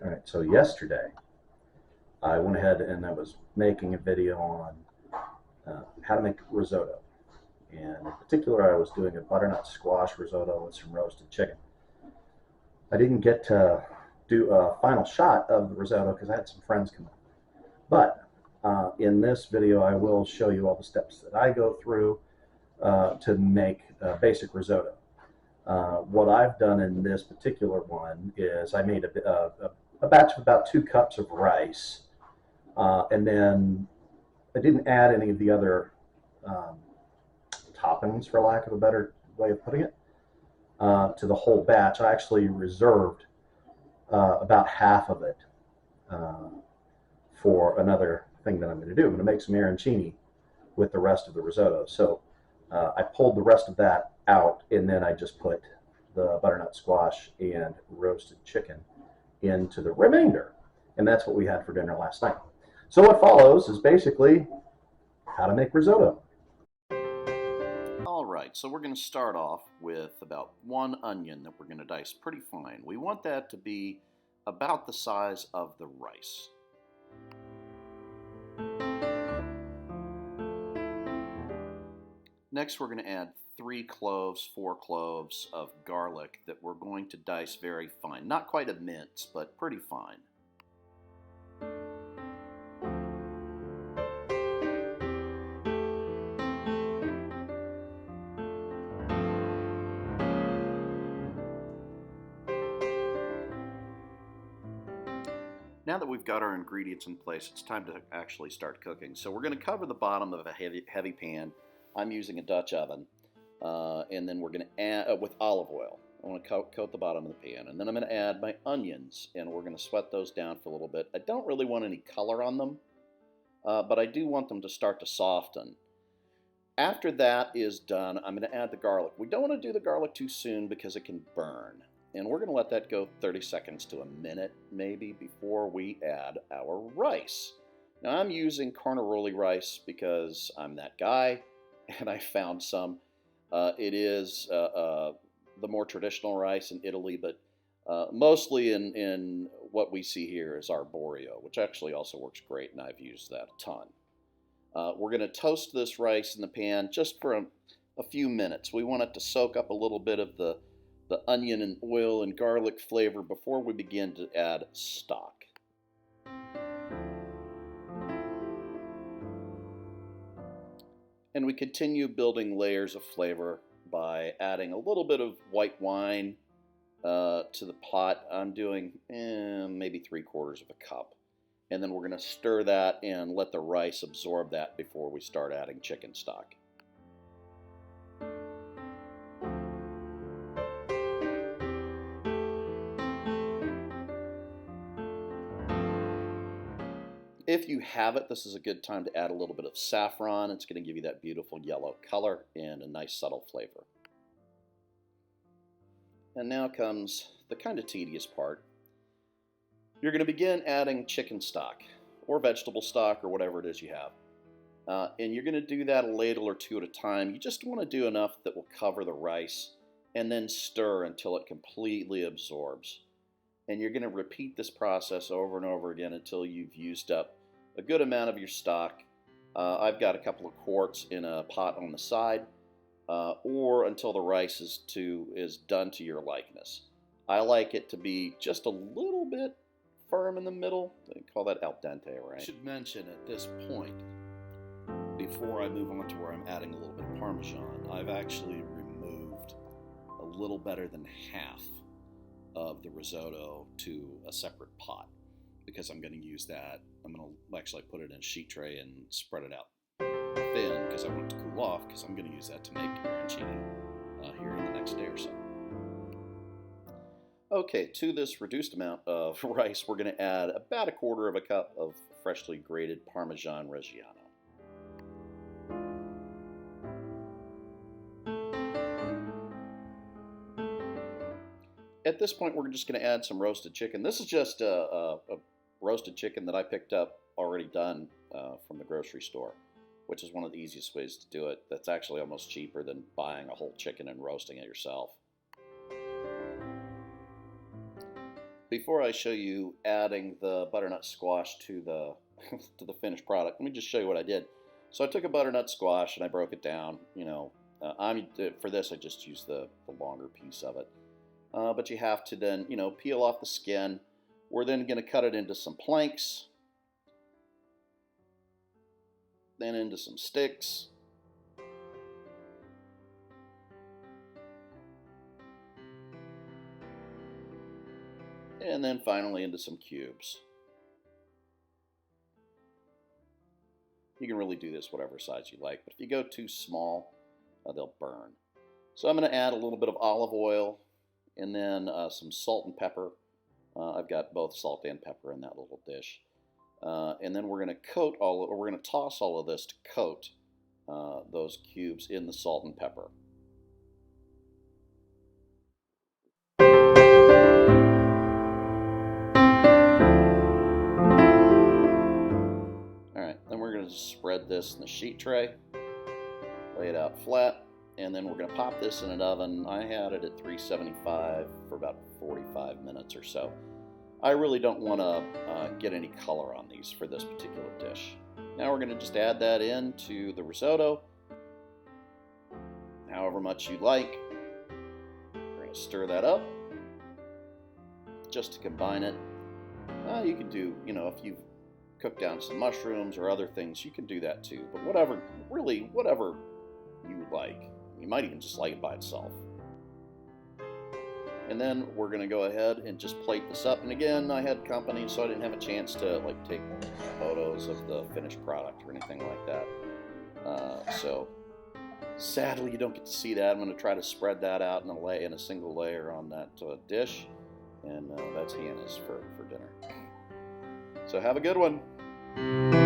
All right, so yesterday I went ahead and I was making a video on how to make risotto. And in particular, I was doing a butternut squash risotto with some roasted chicken. I didn't get to do a final shot of the risotto because I had some friends come up. But in this video, I will show you all the steps that I go through to make basic risotto. What I've done in this particular one is I made a batch of about 2 cups of rice, and then I didn't add any of the other um, toppings, for lack of a better way of putting it, to the whole batch. I actually reserved about half of it uh, for another thing that I'm going to do. I'm going to make some arancini with the rest of the risotto. So I pulled the rest of that out, and then I just put the butternut squash and roasted chicken into the remainder. And that's what we had for dinner last night. So what follows is basically how to make risotto. All right, so we're going to start off with about 1 onion that we're going to dice pretty fine. We want that to be about the size of the rice. Next, we're going to add 3 cloves, 4 cloves of garlic that we're going to dice very fine. Not quite a mince, but pretty fine. Now that we've got our ingredients in place, it's time to actually start cooking. So we're going to cover the bottom of a heavy pan. I'm using a Dutch oven, and then we're going to add with olive oil. I want to coat the bottom of the pan, and then I'm going to add my onions, and we're going to sweat those down for a little bit. I don't really want any color on them, but I do want them to start to soften. After that is done, I'm going to add the garlic. We don't want to do the garlic too soon because it can burn. And we're going to let that go 30 seconds to a minute maybe before we add our rice. Now I'm using carnaroli rice because I'm that guy and I found some. It is the more traditional rice in Italy, but mostly in what we see here is our Brio, which actually also works great, and I've used that a ton. We're going to toast this rice in the pan just for a few minutes. We want it to soak up a little bit of the onion and oil and garlic flavor before we begin to add stock. And we continue building layers of flavor by adding a little bit of white wine to the pot. I'm doing maybe 3/4 of a cup. And then we're going to stir that and let the rice absorb that before we start adding chicken stock. If you have it, this is a good time to add a little bit of saffron. It's going to give you that beautiful yellow color and a nice subtle flavor. And now comes the kind of tedious part. You're going to begin adding chicken stock or vegetable stock or whatever it is you have. And you're going to do that a ladle or two at a time. You just want to do enough that will cover the rice and then stir until it completely absorbs. And you're going to repeat this process over and over again until you've used up a good amount of your stock. I've got a couple of quarts in a pot on the side, or until the rice is done to your likeness. I like it to be just a little bit firm in the middle. They call that al dente, right? I should mention at this point, before I move on to where I'm adding a little bit of Parmesan, I've actually removed a little better than half of the risotto to a separate pot because I'm going to use that. I'm going to actually put it in a sheet tray and spread it out thin because I want it to cool off because I'm going to use that to make arancini here in the next day or so. Okay, to this reduced amount of rice, we're going to add about 1/4 of a cup of freshly grated Parmesan Reggiano. At this point, we're just going to add some roasted chicken. This is just a roasted chicken that I picked up already done from the grocery store, which is one of the easiest ways to do it. That's actually almost cheaper than buying a whole chicken and roasting it yourself. before I show you adding the butternut squash to the to the finished product, let me just show you what I did. So I took a butternut squash and I broke it down. For this I just used the longer piece of it. But you have to then peel off the skin. We're then going to cut it into some planks, then into some sticks, and then finally into some cubes. You can really do this whatever size you like, but if you go too small, they'll burn. So I'm going to add a little bit of olive oil and then some salt and pepper. I've got both salt and pepper in that little dish. And then we're going to toss all of this to coat those cubes in the salt and pepper. Alright, then we're going to spread this in the sheet tray, lay it out flat, and then we're going to pop this in an oven. I had it at 375 for about 45 minutes or so. I really don't want to get any color on these for this particular dish. Now we're going to just add that into the risotto, however much you like. We're going to stir that up just to combine it. You can do, if you've cooked down some mushrooms or other things, you can do that too. But whatever you like. You might even just like it by itself. And then we're going to go ahead and just plate this up. And again, I had company, so I didn't have a chance to take photos of the finished product or anything like that. So sadly, you don't get to see that. I'm going to try to spread that out in a single layer on that dish. And that's Hannah's for dinner. So have a good one.